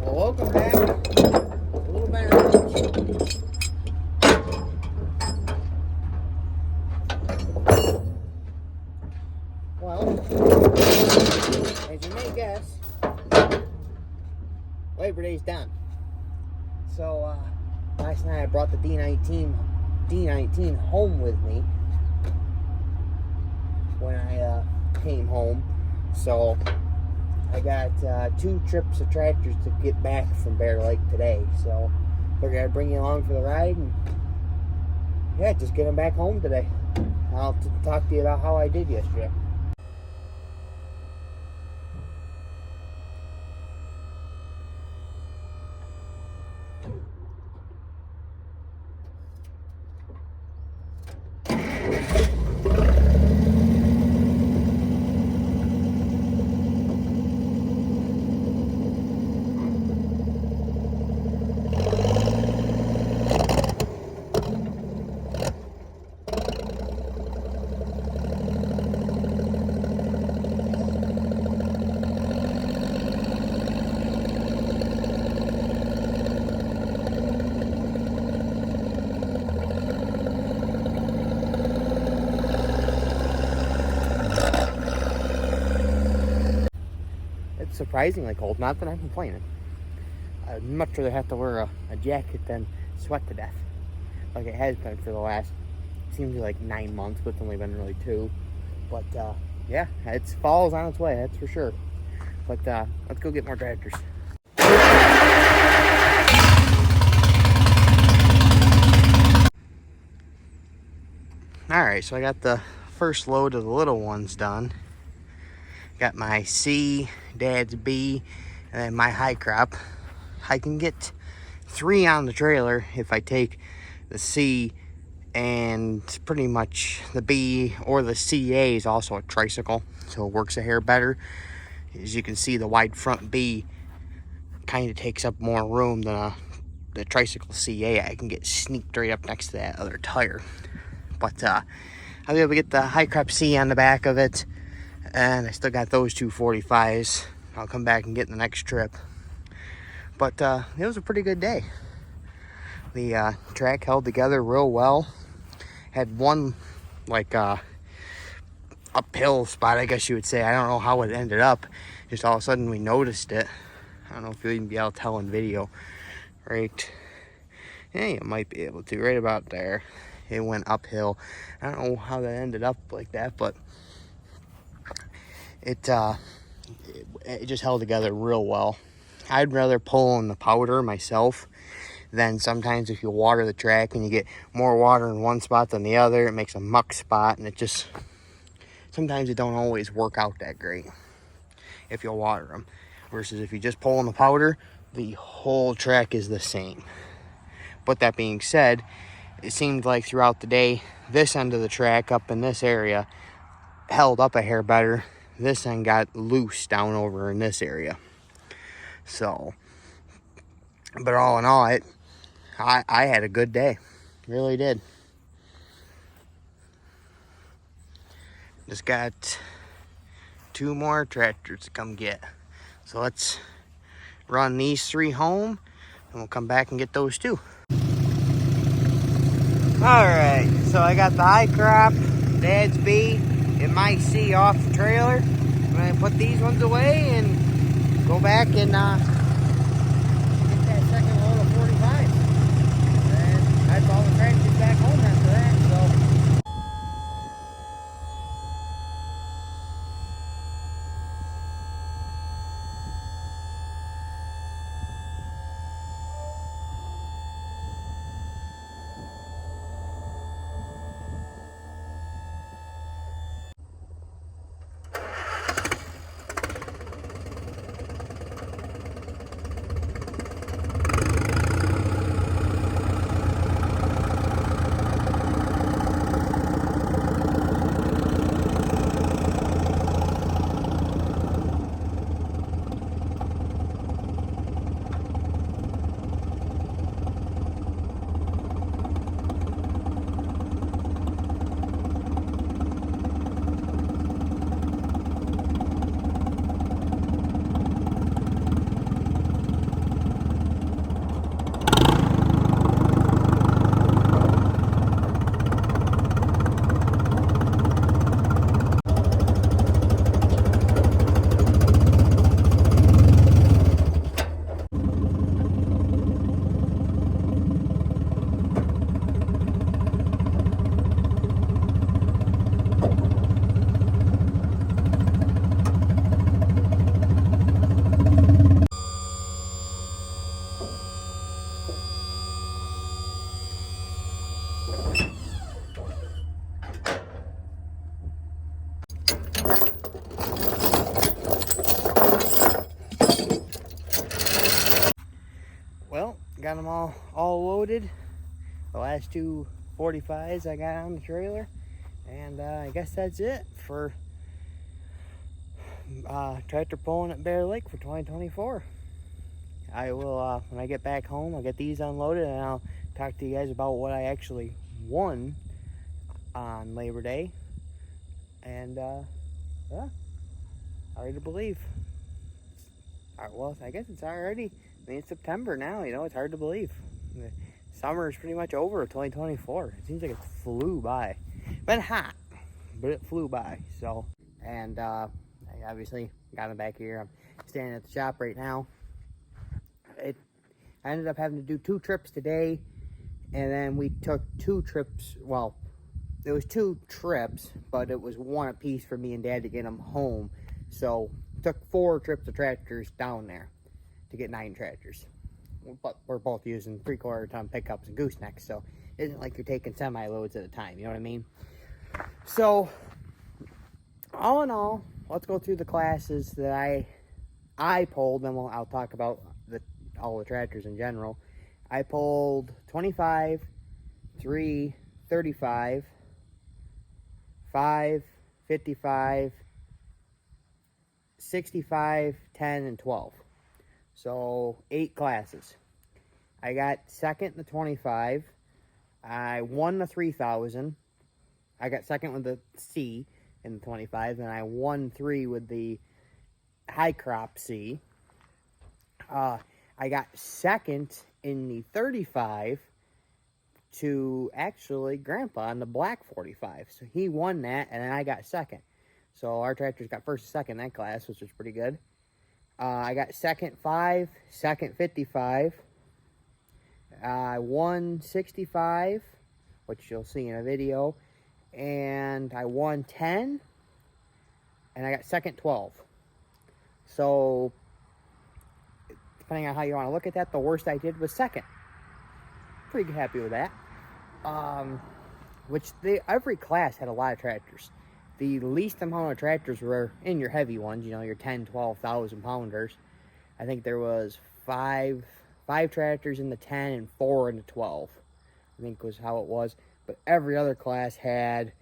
Well, welcome back. A little bit early. Well, as you may guess, Labor Day's done. So last night I brought the D19 home with me when I came home. So I got 2 trips of tractors to get back from Bear Lake today. So figured I'd bring you along for the ride and yeah, just get them back home today. I'll talk to you about how I did yesterday. It's surprisingly cold. Not that I'm complaining. I'd much rather have to wear a jacket than sweat to death, like it has been for the last, seems like 9 months, but it's only been really 2. But yeah, it's fall's on its way, that's for sure. But let's go get more tractors. Alright, so I got the first load of the little ones done. Got my C, Dad's B, and then my high crop. I can get 3 on the trailer if I take the C and pretty much the B, or the CA is also a tricycle, so it works a hair better. As you can see, the wide front B kind of takes up more room than the tricycle CA. I can get sneaked right up next to that other tire. But I'll be able to get the high crop C on the back of it, and I still got those 2 45s. I'll come back and get in the next trip. But it was a pretty good day. The track held together real well. Had one like uphill spot, I guess you would say. I don't know how it ended up. Just all of a sudden we noticed it. I don't know if you'll even be able to tell in video. Right, yeah, you might be able to. Right about there, it went uphill. I don't know how that ended up like that, but it just held together real well. I'd rather pull in the powder myself than sometimes if you water the track and you get more water in one spot than the other, it makes a muck spot, and it just, sometimes it don't always work out that great if you water them. Versus if you just pull in the powder, the whole track is the same. But that being said, it seemed like throughout the day, this end of the track up in this area held up a hair better. This end got loose down over in this area. So, but all in all, I had a good day. Really did. Just got 2 more tractors to come get. So let's run these 3 home, and we'll come back and get those 2. Alright, so I got the high crop, Dad's B, and my C off the trailer. I'm going to put these ones away and go back and get that second load of 45. And that's all the tractors back home after that, so. got them all loaded. The last two 45s I got on the trailer. And I guess that's it for tractor pulling at Bear Lake for 2024. I will, when I get back home, I'll get these unloaded and I'll talk to you guys about what I actually won on Labor Day. And yeah, hard to believe. Well, I guess it's already, it's September now, you know, it's hard to believe. The summer is pretty much over, 2024. It seems like it flew by. Been hot, but it flew by. So, and I obviously got them back here. I'm standing at the shop right now. I ended up having to do 2 trips today, and then we took 2 trips. Well, it was 2 trips, but it was 1 apiece for me and Dad to get them home. So took 4 trips of tractors down there to get 9 tractors. But we're both using 3/4 ton pickups and goosenecks, so it isn't like you're taking semi-loads at a time, you know what I mean? So all in all, let's go through the classes that I pulled, and I'll talk about all the tractors in general. I pulled 25, 3, 35, 5, 55, 65, 10, and 12. So 8 classes. I got second in the 25. I won the 3000. I got second with the C in the 25, and I won 3 with the high crop C. I got second in the 35 to actually Grandpa in the black 45. So he won that, and then I got second. So our tractors got first and second in that class, which was pretty good. I got second 5, second 55. I won 65, which you'll see in a video. And I won 10. And I got second 12. So, depending on how you want to look at that, the worst I did was second. Pretty happy with that. Every class had a lot of tractors. The least amount of tractors were in your heavy ones, you know, your 10, 12,000 pounders. I think there was five tractors in the 10 and 4 in the 12, I think was how it was. But every other class had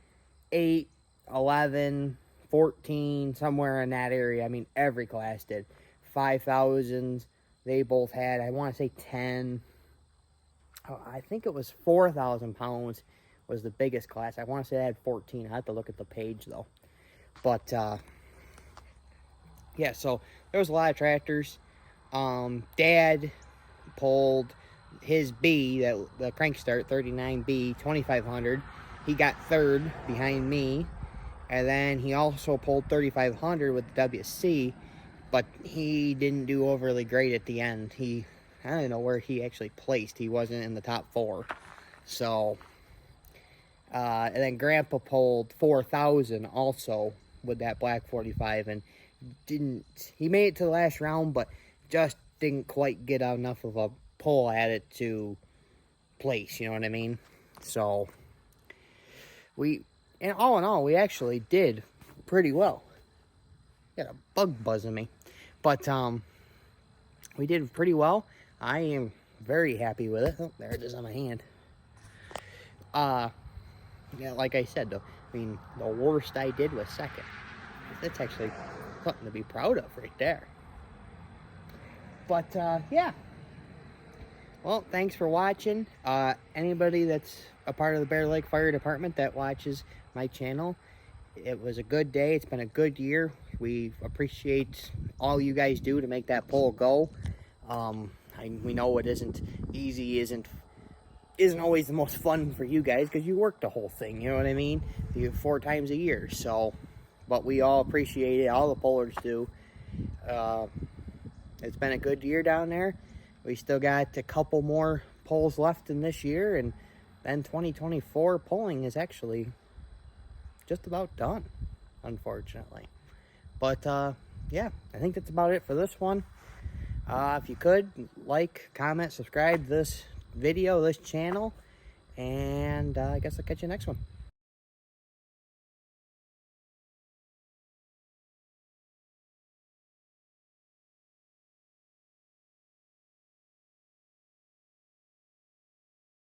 8, 11, 14, somewhere in that area. I mean, every class did. 5,000s, they both had, I want to say 10. I think it was 4,000 pounds was the biggest class. I want to say I had 14. I have to look at the page, though. But, yeah, so there was a lot of tractors. Dad pulled his B, the crank start 39B 2500. He got third behind me, and then he also pulled 3500 with the WC, but he didn't do overly great at the end. I don't know where he actually placed. He wasn't in the top 4. So, and then Grandpa pulled 4000 also with that black 45, and he made it to the last round, but just didn't quite get enough of a pull at it to place, you know what I mean? So, and all in all, we actually did pretty well. Got a bug buzzing me. But, we did pretty well. I am very happy with it. Oh, there it is on my hand. Yeah, like I said, though, I mean, the worst I did was second. That's actually something to be proud of right there. But, yeah. Well, thanks for watching. Anybody that's a part of the Bear Lake Fire Department that watches my channel, it was a good day. It's been a good year. We appreciate all you guys do to make that poll go. We know it isn't easy, isn't always the most fun for you guys because you work the whole thing, you know what I mean? You 4 times a year, so, but we all appreciate it, all the pollers do. It's been a good year down there. We still got a couple more polls left in this year, and then 2024 polling is actually just about done, unfortunately. But, yeah, I think that's about it for this one. If you could, like, comment, subscribe this video, this channel, and I guess I'll catch you next one.